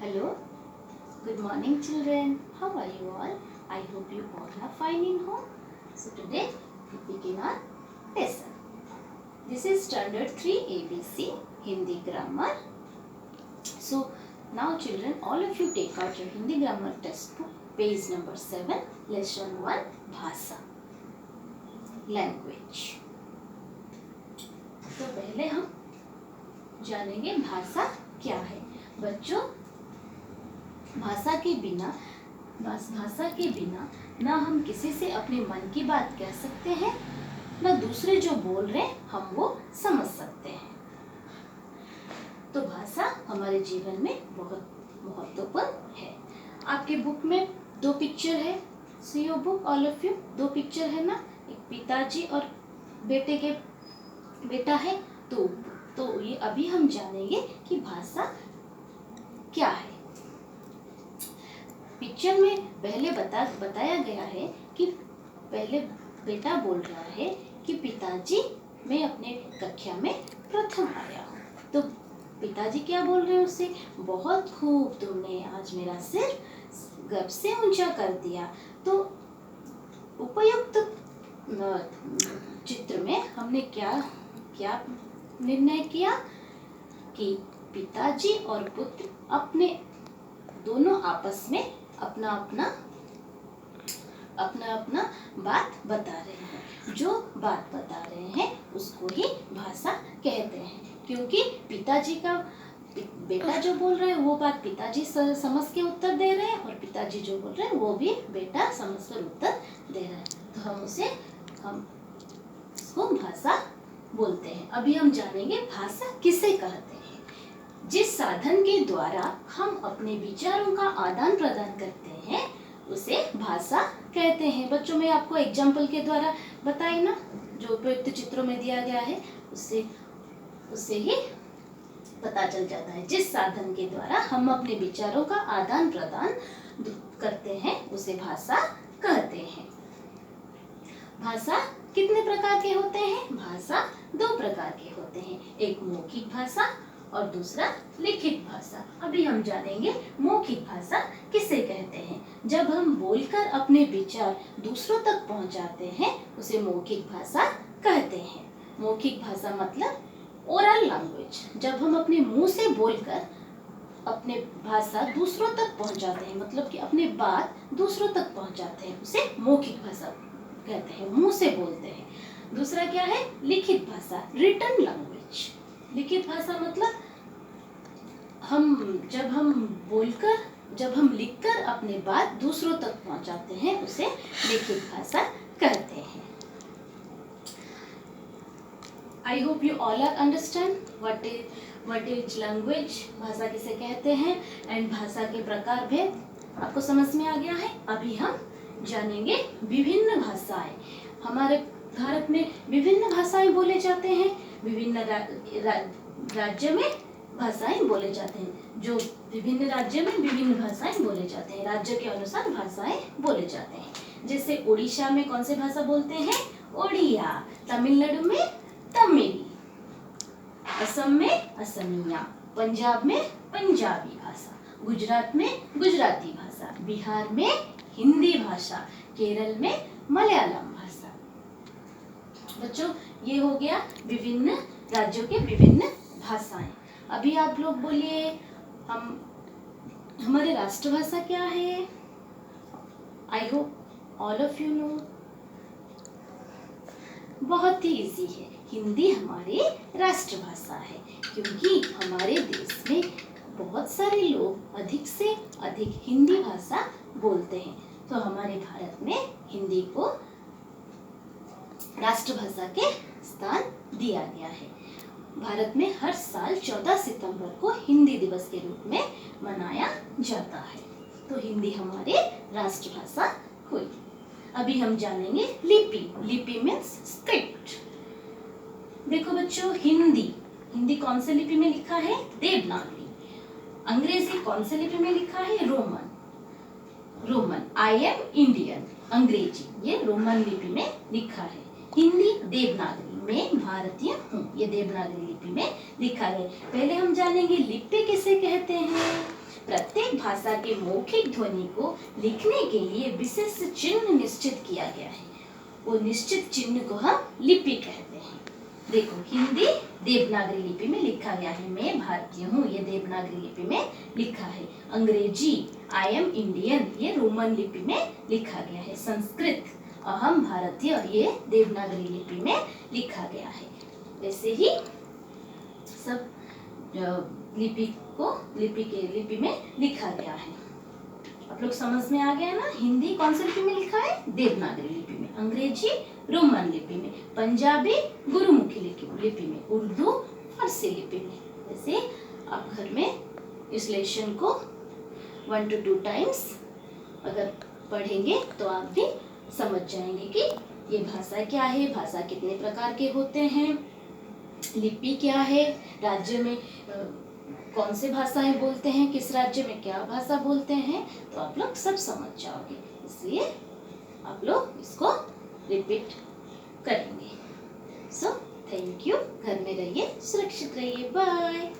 Hello, good morning children. How are you all? I hope you all are fine in home. So today we begin our lesson. This is standard 3 ABC Hindi grammar. So now children, all of you take out your Hindi grammar textbook, page number 7, lesson 1, भाषा, language. तो पहले हम जानेंगे भाषा क्या है। बच्चों, भाषा के बिना ना हम किसी से अपने मन की बात कह सकते हैं, ना दूसरे जो बोल रहे हैं हम वो समझ सकते हैं। तो भाषा हमारे जीवन में बहुत महत्वपूर्ण है। आपके बुक में 2 पिक्चर है। See your book all of you. 2 picture है ना, एक पिताजी और बेटा है। तो ये अभी हम जानेंगे कि भाषा क्या है। पिक्चर में पहले बताया गया है कि पहले बेटा बोल रहा है कि पिताजी, मैं अपने कक्षा में प्रथम आया हूँ। तो पिताजी क्या बोल रहे हैं उससे? बहुत खूब, तुमने आज मेरा सिर गर्व से ऊंचा कर दिया। तो उपयुक्त चित्र में हमने क्या निर्णय किया कि पिताजी और पुत्र अपने दोनों आपस में अपना बात बता रहे हैं। जो बात बता रहे हैं उसको ही भाषा कहते हैं, क्योंकि पिताजी का बेटा जो बोल रहे हैं वो बात पिताजी समझ के उत्तर दे रहे हैं, और पिताजी जो बोल रहे हैं वो भी बेटा समझ कर उत्तर दे रहे हैं। तो हम इसको भाषा बोलते हैं। अभी हम जानेंगे भाषा किसे कहते हैं। जिस साधन के द्वारा हम अपने विचारों का आदान प्रदान करते हैं उसे भाषा कहते हैं। बच्चों, मैं आपको एग्जाम्पल के द्वारा बताई ना, जो उपयुक्त चित्रों में दिया गया है उससे ही पता चल जाता है। जिस साधन के द्वारा हम अपने विचारों का आदान प्रदान करते हैं उसे भाषा कहते हैं। भाषा कितने प्रकार के होते हैं? भाषा 2 प्रकार के होते हैं, एक मौखिक भाषा और दूसरा लिखित भाषा। अभी हम जानेंगे मौखिक भाषा किसे कहते हैं। जब हम बोलकर अपने विचार दूसरों तक पहुंचाते हैं उसे मौखिक भाषा कहते हैं। मौखिक भाषा मतलब ओरल लैंग्वेज। जब हम अपने मुंह से बोलकर अपने भाषा दूसरों तक पहुंचाते हैं, मतलब कि अपनी बात दूसरों तक पहुंचाते हैं, उसे मौखिक भाषा कहते हैं, मुंह से बोलते हैं। दूसरा क्या है? लिखित भाषा, रिटन लैंग्वेज। लिखित भाषा मतलब जब हम लिखकर अपने बात दूसरों तक पहुंचाते हैं उसे लिखित भाषा कहते हैं। I hope you all are understand what is language, भाषा किसे कहते हैं, एंड भाषा के प्रकार भेद आपको समझ में आ गया है। अभी हम जानेंगे विभिन्न भाषाएं। हमारे भारत में विभिन्न भाषाएं बोले जाते हैं। विभिन्न राज्य में भाषाएं बोले जाते हैं। जो विभिन्न राज्य में विभिन्न भाषाएं बोले जाते हैं, राज्य के अनुसार भाषाएं बोले जाते हैं। जैसे उड़ीसा में कौन सी भाषा बोलते हैं? ओडिया। तमिलनाडु में तमिल, असम में असमिया, पंजाब में पंजाबी भाषा, गुजरात में गुजराती भाषा, बिहार में हिंदी भाषा, केरल में मलयालम भाषा। बच्चों, ये हो गया विभिन्न राज्यों के विभिन्न भाषाएं। अभी आप लोग बोलिए, हमारे राष्ट्रभाषा क्या है? I hope all of you know. बहुत ही इजी है। हिंदी हमारी राष्ट्रभाषा है, क्योंकि हमारे देश में बहुत सारे लोग अधिक से अधिक हिंदी भाषा बोलते हैं। तो हमारे भारत में हिंदी को राष्ट्रभाषा के स्थान दिया गया है। भारत में हर साल 14 सितंबर को हिंदी दिवस के रूप में मनाया जाता है। तो हिंदी हमारी राष्ट्रभाषा हुई। अभी हम जानेंगे लिपि। लिपि मीन्स स्क्रिप्ट। देखो बच्चों, हिंदी कौन से लिपि में लिखा है? देवनागरी। अंग्रेजी कौन से लिपि में लिखा है? रोमन। आई एम इंडियन, अंग्रेजी ये रोमन लिपि में लिखा है। हिंदी देवनागरी, मैं भारतीय हूँ, ये देवनागरी लिपि में लिखा है। पहले हम जानेंगे लिपि किसे कहते हैं। प्रत्येक भाषा के मौखिक ध्वनि को लिखने के लिए विशेष चिन्ह निश्चित किया गया है। वो निश्चित चिन्ह को हम लिपि कहते हैं। देखो, हिंदी देवनागरी लिपि में लिखा गया है, मैं भारतीय हूँ, ये देवनागरी लिपि में लिखा है। अंग्रेजी आई एम इंडियन, ये रोमन लिपि में लिखा गया है। संस्कृत अहम भारतीय, ये देवनागरी लिपि में लिखा गया है। वैसे ही सब लिपि में लिखा गया है। आप लोग समझ में आ गया ना? हिंदी कौन सी लिपि में लिखा है? देवनागरी लिपि में। अंग्रेजी रोमन लिपि में। पंजाबी गुरुमुखी लिपि में। उर्दू फारसी लिपि में। जैसे आप घर में इस लेसन को 1 to 2 टाइम्स अगर पढ़ेंगे तो आप भी समझ जाएंगे कि ये भाषा क्या है, भाषा कितने प्रकार के होते हैं, लिपि क्या है, राज्य में कौन से भाषाएं बोलते हैं, किस राज्य में क्या भाषा बोलते हैं, तो आप लोग सब समझ जाओगे। इसलिए आप लोग इसको रिपीट करेंगे। So thank you. घर में रहिए, सुरक्षित रहिए। बाय।